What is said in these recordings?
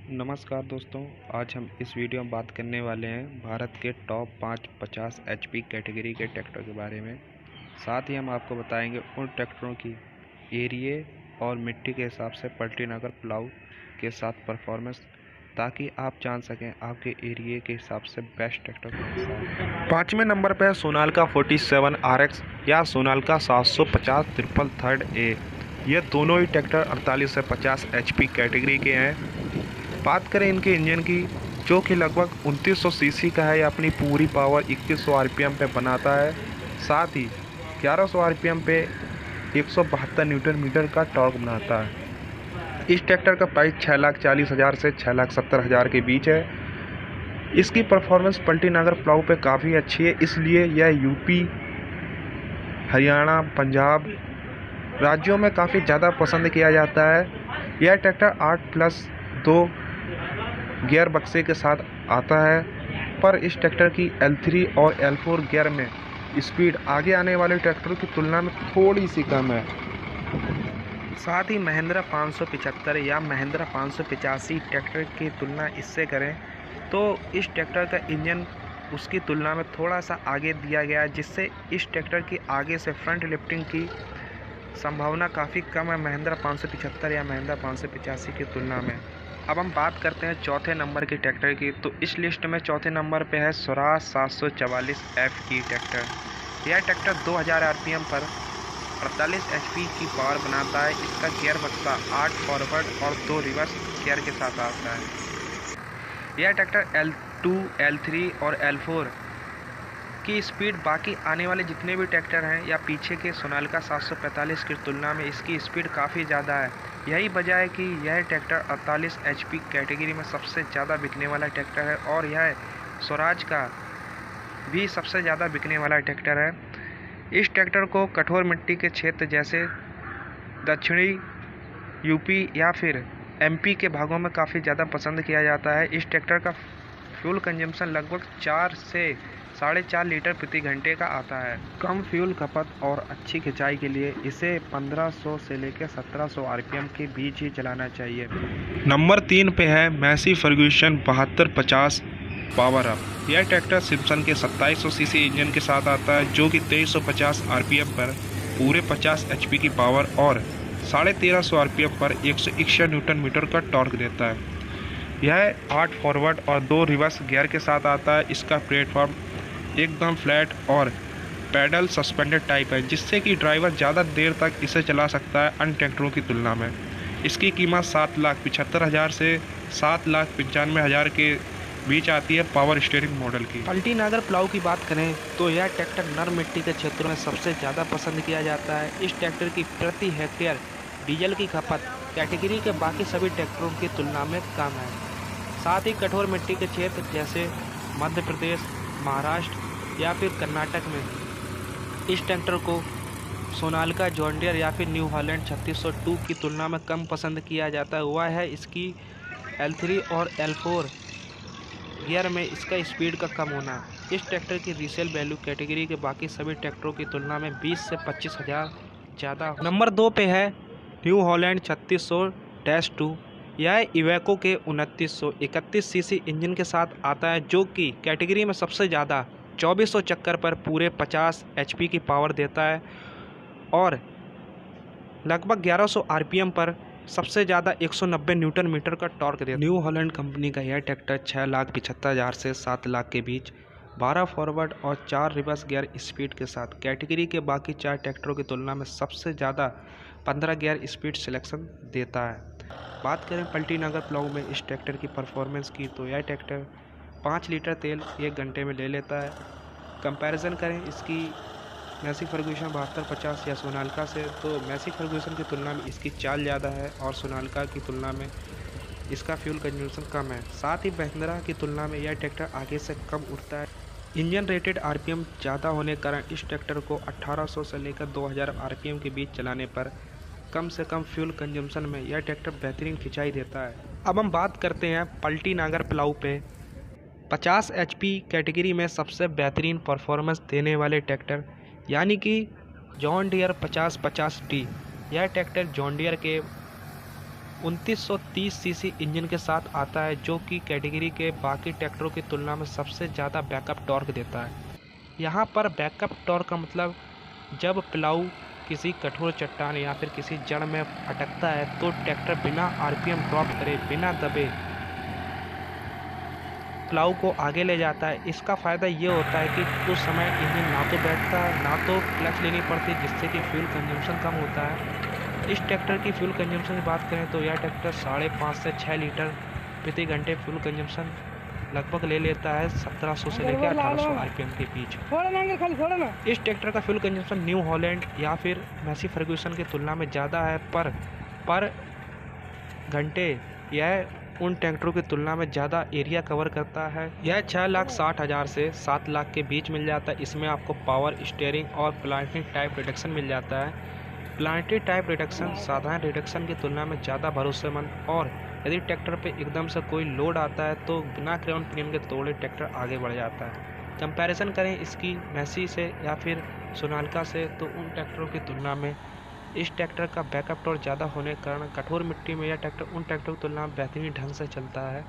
नमस्कार दोस्तों, आज हम इस वीडियो में बात करने वाले हैं भारत के टॉप 5 50 एचपी कैटेगरी के ट्रैक्टर के बारे में। साथ ही हम आपको बताएंगे उन ट्रैक्टरों की एरिए और मिट्टी के हिसाब से पलटीनगर प्लाऊ के साथ परफॉर्मेंस, ताकि आप जान सकें आपके एरिए के हिसाब से बेस्ट ट्रैक्टर कौन सा है। 5वें नंबर पर है सोनालिका 47 RX या सोनालिका 750 ट्रिपल थर्ड ए। ये दोनों ही ट्रैक्टर 48 से 50 एचपी कैटेगरी के हैं। बात करें इनके इंजन की, जो कि लगभग 2900 सीसी का है। ये अपनी पूरी पावर 2100 आरपीएम पे बनाता है। साथ ही 1100 आरपीएम पे 172 न्यूटन मीटर का टॉर्क बनाता है। इस ट्रैक्टर का प्राइस 6,40,000 से 6,70,000 के बीच है। इसकी परफॉर्मेंस पलटीनगर प्लाऊ पे काफ़ी अच्छी है, इसलिए यह यूपी, हरियाणा, पंजाब राज्यों में काफ़ी ज़्यादा पसंद किया जाता है। यह ट्रैक्टर 8+2 गियर बक्से के साथ आता है, पर इस ट्रैक्टर की L3 और L4 गियर में स्पीड आगे आने वाले ट्रैक्टरों की तुलना में थोड़ी सी कम है। साथ ही महिंद्रा 575 या महिंद्रा 585 ट्रैक्टर की तुलना इससे करें तो इस ट्रैक्टर का इंजन उसकी तुलना में थोड़ा सा आगे दिया गया है, जिससे इस ट्रैक्टर की आगे से फ्रंट लिफ्टिंग की संभावना काफ़ी कम है महिंद्रा 575 या महिंद्रा 585 की तुलना में। अब हम बात करते हैं चौथे नंबर की ट्रैक्टर की, तो इस लिस्ट में चौथे नंबर पे है स्वराज 744F की ट्रैक्टर। यह ट्रैक्टर 2000 आरपीएम पर 48 एचपी की पावर बनाता है। इसका गियर बक्सा 8 फॉरवर्ड और 2 रिवर्स गियर के साथ आता है। यह ट्रैक्टर L2, L3 और L4 की स्पीड बाकी आने वाले जितने भी ट्रैक्टर हैं या पीछे के सोनालिका 745 की तुलना में इसकी स्पीड काफ़ी ज़्यादा है। यही वजह है कि यह ट्रैक्टर 48 एचपी कैटेगरी में सबसे ज़्यादा बिकने वाला ट्रैक्टर है और यह स्वराज का भी सबसे ज़्यादा बिकने वाला ट्रैक्टर है। इस ट्रैक्टर को कठोर मिट्टी के क्षेत्र जैसे दक्षिणी यूपी या फिर एमपी के भागों में काफ़ी ज़्यादा पसंद किया जाता है। इस ट्रैक्टर का फ्यूल कंजम्पशन लगभग 4 से 4.5 लीटर प्रति घंटे का आता है। कम फ्यूल खपत और अच्छी खिंचाई के लिए इसे 1500 से लेकर 1700 आरपीएम के बीच ही चलाना चाहिए। नंबर 3 पे है मैसी फर्ग्यूसन 7250 पावर अप। यह ट्रैक्टर सिम्पसन के 2700 सीसी इंजन के साथ आता है, जो कि 2350 आरपीएम पर पूरे 50 एचपी की पावर और 1350 आरपीएम पर 161 न्यूटन मीटर का टॉर्क देता है। यह 8 फॉरवर्ड और 2 रिवर्स गियर के साथ आता है। इसका प्लेटफॉर्म एकदम फ्लैट और पैडल सस्पेंडेड टाइप है, जिससे कि ड्राइवर ज़्यादा देर तक इसे चला सकता है अन्य ट्रैक्टरों की तुलना में। इसकी कीमत 7,75,000 से 7,95,000 के बीच आती है पावर स्टीयरिंग मॉडल की। पलटीनगर प्लाऊ की बात करें तो यह ट्रैक्टर नरम मिट्टी के क्षेत्रों में सबसे ज़्यादा पसंद किया जाता है। इस ट्रैक्टर की प्रति हेक्टेयर डीजल की खपत कैटेगरी के बाकी सभी ट्रैक्टरों की तुलना में कम है। साथ ही कठोर मिट्टी के क्षेत्र जैसे मध्य प्रदेश, महाराष्ट्र या फिर कर्नाटक में इस ट्रैक्टर को सोनालिका, जॉन डियर या फिर न्यू हॉलैंड 3602 की तुलना में कम पसंद किया जाता है। वह है इसकी L3 और L4 गियर में इसका स्पीड का कम होना। इस ट्रैक्टर की रीसेल वैल्यू कैटेगरी के बाकी सभी ट्रैक्टरों की तुलना में 20 से 25,000 ज़्यादा। नंबर 2 पे है न्यू हॉलैंड 3600-2। यह इवेको के 2931 सीसी इंजन के साथ आता है, जो कि कैटेगरी में सबसे ज़्यादा 2400 चक्कर पर पूरे 50 एचपी की पावर देता है और लगभग 1100 आरपीएम पर सबसे ज़्यादा 190 न्यूटन मीटर का टॉर्क देता है। न्यू हॉलैंड कंपनी का यह ट्रैक्टर 6,75,000 से 7 लाख के बीच 12 फॉरवर्ड और 4 रिवर्स गियर स्पीड के साथ कैटेगरी के बाकी 4 ट्रैक्टरों की तुलना में सबसे ज़्यादा 15 गियर स्पीड सिलेक्शन देता है। बात करें पलटीनगर प्लाऊ में इस ट्रैक्टर की परफॉर्मेंस की, तो यह ट्रैक्टर 5 लीटर तेल 1 घंटे में ले लेता है। कंपैरिजन करें इसकी मैसी फर्ग्यूसन 7250 या सोनालिका से, तो मैसी फर्ग्यूसन की तुलना में इसकी चाल ज़्यादा है और सोनालिका की तुलना में इसका फ्यूल कंजम्पशन कम है। साथ ही महिंद्रा की तुलना में यह ट्रैक्टर आगे से कम उड़ता है। इंजन रेटेड आरपीएम ज़्यादा होने के कारण इस ट्रैक्टर को 1800 से लेकर 2000 आरपीएम के बीच चलाने पर कम से कम फ्यूल कंजम्पशन में यह ट्रैक्टर बेहतरीन खिंचाई देता है। अब हम बात करते हैं पलटीनगर प्लाऊ पे 50 एचपी कैटेगरी में सबसे बेहतरीन परफॉर्मेंस देने वाले ट्रैक्टर, यानी कि जॉन डियर 5050D। यह ट्रैक्टर जॉन डियर के 2930 सीसी इंजन के साथ आता है, जो कि कैटेगरी के बाकी ट्रैक्टरों की तुलना में सबसे ज़्यादा बैकअप टॉर्क देता है। यहाँ पर बैकअप टॉर्क का मतलब जब प्लाऊ किसी कठोर चट्टान या फिर किसी जड़ में अटकता है तो ट्रैक्टर बिना आरपीएम ड्रॉप करे, बिना दबे प्लाऊ को आगे ले जाता है। इसका फ़ायदा ये होता है कि उस समय इंजन ना तो बैठता है, ना तो क्लच लेनी पड़ती, जिससे कि फ्यूल कंजम्पशन कम होता है। इस ट्रैक्टर की फ्यूल कंजम्पशन की बात करें तो यह ट्रैक्टर 5.5 से 6 लीटर प्रति घंटे फ्यूल कंजम्पशन लगभग ले लेता है, 1700 से लेकर 1800 आरपीएम के बीच। इस ट्रैक्टर का फ्यूल कंजम्पशन न्यू हॉलैंड या फिर मैसी फर्ग्यूसन की तुलना में ज़्यादा है, पर घंटे यह उन ट्रैक्टरों की तुलना में ज़्यादा एरिया कवर करता है। यह 6,60,000 से 7 लाख के बीच मिल जाता है। इसमें आपको पावर स्टीयरिंग और प्लांटरी टाइप रिडक्शन मिल जाता है। प्लांटरी टाइप रिडक्शन साधारण रिडक्शन की तुलना में ज़्यादा भरोसेमंद, और यदि ट्रैक्टर पे एकदम से कोई लोड आता है तो बिना ग्राउंड क्लीन के तोड़े ट्रैक्टर आगे बढ़ जाता है। कंपैरिजन करें इसकी मैसी से या फिर सोनालिका से तो उन ट्रैक्टरों की तुलना में इस ट्रैक्टर का बैकअप टॉर्क ज़्यादा होने के कारण कठोर मिट्टी में यह ट्रैक्टर उन ट्रैक्टरों की तुलना में बेहतरीन ढंग से चलता है।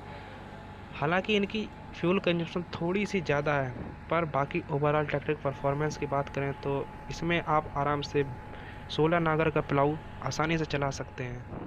हालांकि इनकी फ्यूल कंजप्शन थोड़ी सी ज़्यादा है, पर बाकी ओवरऑल ट्रैक्टर की परफॉर्मेंस की बात करें तो इसमें आप आराम से 16 नागर का प्लाऊ आसानी से चला सकते हैं।